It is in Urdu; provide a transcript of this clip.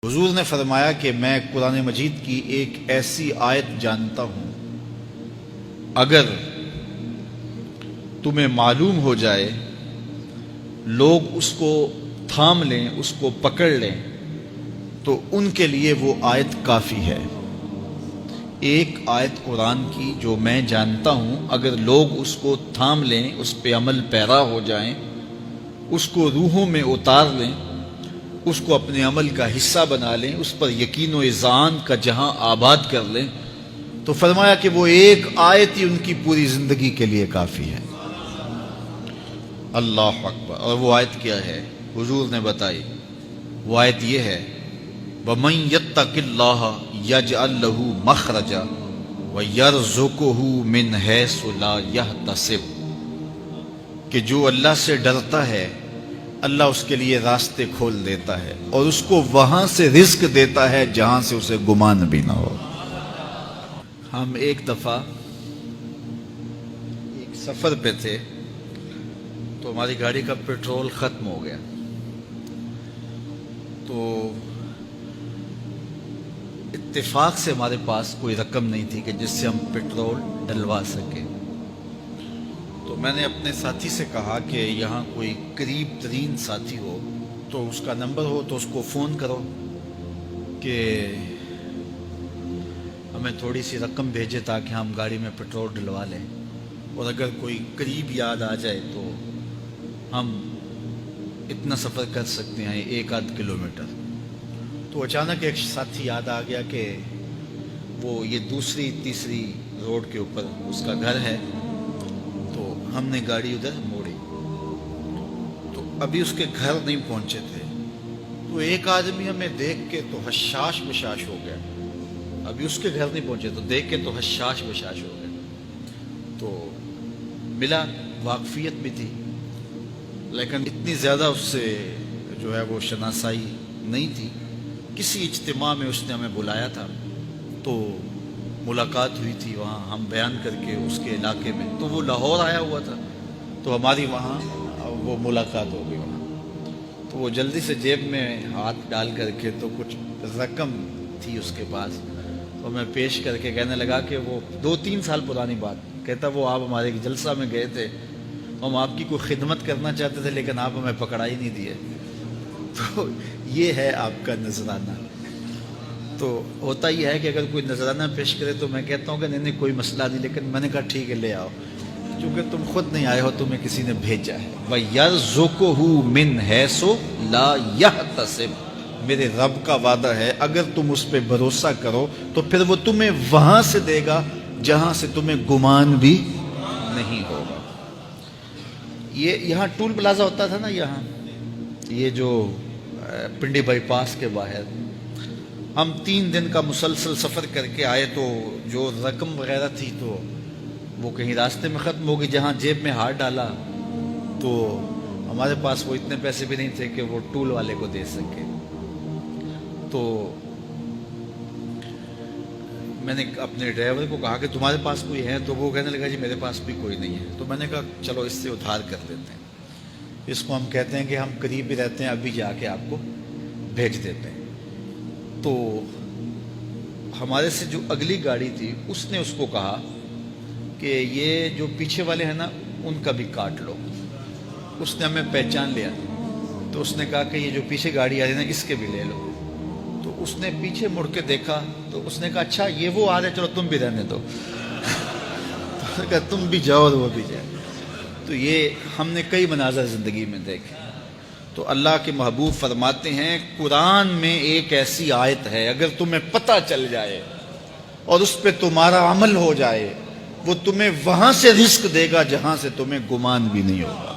حضور نے فرمایا کہ میں قرآن مجید کی ایک ایسی آیت جانتا ہوں، اگر تمہیں معلوم ہو جائے، لوگ اس کو تھام لیں، اس کو پکڑ لیں، تو ان کے لیے وہ آیت کافی ہے۔ ایک آیت قرآن کی جو میں جانتا ہوں، اگر لوگ اس کو تھام لیں، اس پہ عمل پیرا ہو جائیں، اس کو روحوں میں اتار لیں، اس کو اپنے عمل کا حصہ بنا لیں، اس پر یقین و اذعان کا جہاں آباد کر لیں، تو فرمایا کہ وہ ایک آیت ہی ان کی پوری زندگی کے لیے کافی ہے۔ اللہ اکبر۔ اور وہ آیت کیا ہے؟ حضور نے بتائی، وہ آیت یہ ہے، وَمَن يَتَّقِ اللَّهَ يَجْعَل لَّهُ مَخْرَجًا وَيَرْزُقْهُ مِنْ حَيْثُ لَا يَحْتَسِبُ، کہ جو اللہ سے ڈرتا ہے، اللہ اس کے لیے راستے کھول دیتا ہے اور اس کو وہاں سے رزق دیتا ہے جہاں سے اسے گمان بھی نہ ہو۔ ہم ایک دفعہ ایک سفر پہ تھے، تو ہماری گاڑی کا پیٹرول ختم ہو گیا، تو اتفاق سے ہمارے پاس کوئی رقم نہیں تھی کہ جس سے ہم پیٹرول ڈلوا سکیں۔ تو میں نے اپنے ساتھی سے کہا کہ یہاں کوئی قریب ترین ساتھی ہو تو اس کا نمبر ہو تو اس کو فون کرو کہ ہمیں تھوڑی سی رقم بھیجے تاکہ ہم گاڑی میں پیٹرول ڈلوا لیں، اور اگر کوئی قریب یاد آ جائے تو ہم اتنا سفر کر سکتے ہیں، 1-8 کلومیٹر۔ تو اچانک ایک ساتھی یاد آ گیا کہ وہ یہ دوسری تیسری روڈ کے اوپر اس کا گھر ہے، تو ہم نے گاڑی ادھر موڑی، تو ابھی اس کے گھر نہیں پہنچے تھے، تو ایک آدمی ہمیں دیکھ کے تو حشاش بشاش ہو گیا، ابھی اس کے گھر نہیں پہنچے تو دیکھ کے تو حشاش بشاش ہو گیا۔ تو ملا، واقفیت بھی تھی، لیکن اتنی زیادہ اس سے جو ہے وہ شناسائی نہیں تھی۔ کسی اجتماع میں اس نے ہمیں بلایا تھا، تو ملاقات ہوئی تھی وہاں، ہم بیان کر کے اس کے علاقے میں، تو وہ لاہور آیا ہوا تھا، تو ہماری وہاں وہ ملاقات ہو گئی وہاں۔ تو وہ جلدی سے جیب میں ہاتھ ڈال کر کے تو کچھ رقم تھی اس کے پاس، تو میں پیش کر کے کہنے لگا کہ وہ 2-3 سال پرانی بات، کہتا وہ آپ ہمارے جلسہ میں گئے تھے، ہم آپ کی کوئی خدمت کرنا چاہتے تھے لیکن آپ ہمیں پکڑا ہی نہیں دیے۔ تو یہ ہے آپ کا نذرانہ۔ تو ہوتا یہ ہے کہ اگر کوئی نذرانہ پیش کرے تو میں کہتا ہوں کہ نہیں کوئی مسئلہ نہیں، لیکن میں نے کہا ٹھیک ہے لے آؤ، کیونکہ تم خود نہیں آئے ہو، تمہیں کسی نے بھیجا ہے۔ وَيَرْزُقُهُ مِنْ حَيْثُ لَا يَحْتَسِبُ، میرے رب کا وعدہ ہے اگر تم اس پہ بھروسہ کرو تو پھر وہ تمہیں وہاں سے دے گا جہاں سے تمہیں گمان بھی نہیں ہوگا۔ یہ یہاں ٹول پلازا ہوتا تھا نا، یہاں یہ جو پنڈی بائی پاس کے باہر، ہم 3 دن کا مسلسل سفر کر کے آئے، تو جو رقم وغیرہ تھی تو وہ کہیں راستے میں ختم ہو گئی، جہاں جیب میں ہاتھ ڈالا تو ہمارے پاس وہ اتنے پیسے بھی نہیں تھے کہ وہ ٹول والے کو دے سکے۔ تو میں نے اپنے ڈرائیور کو کہا کہ تمہارے پاس کوئی ہے؟ تو وہ کہنے لگا جی میرے پاس بھی کوئی نہیں ہے۔ تو میں نے کہا چلو اس سے ادھار کر دیتے ہیں، اس کو ہم کہتے ہیں کہ ہم قریب ہی رہتے ہیں، ابھی جا کے آپ کو بھیج دیتے ہیں۔ تو ہمارے سے جو اگلی گاڑی تھی اس نے اس کو کہا کہ یہ جو پیچھے والے ہیں نا ان کا بھی کاٹ لو۔ اس نے ہمیں پہچان لیا، تو اس نے کہا کہ یہ جو پیچھے گاڑی آ رہی ہے نا اس کے بھی لے لو۔ تو اس نے پیچھے مڑ کے دیکھا تو اس نے کہا اچھا یہ وہ آ رہے، چلو تم بھی رہنے دو۔ تو اس نے کہا تم بھی جاؤ اور وہ بھی جائے۔ تو یہ ہم نے کئی مناظر زندگی میں دیکھے۔ تو اللہ کے محبوب فرماتے ہیں قرآن میں ایک ایسی آیت ہے، اگر تمہیں پتہ چل جائے اور اس پہ تمہارا عمل ہو جائے، وہ تمہیں وہاں سے رزق دے گا جہاں سے تمہیں گمان بھی نہیں ہوگا۔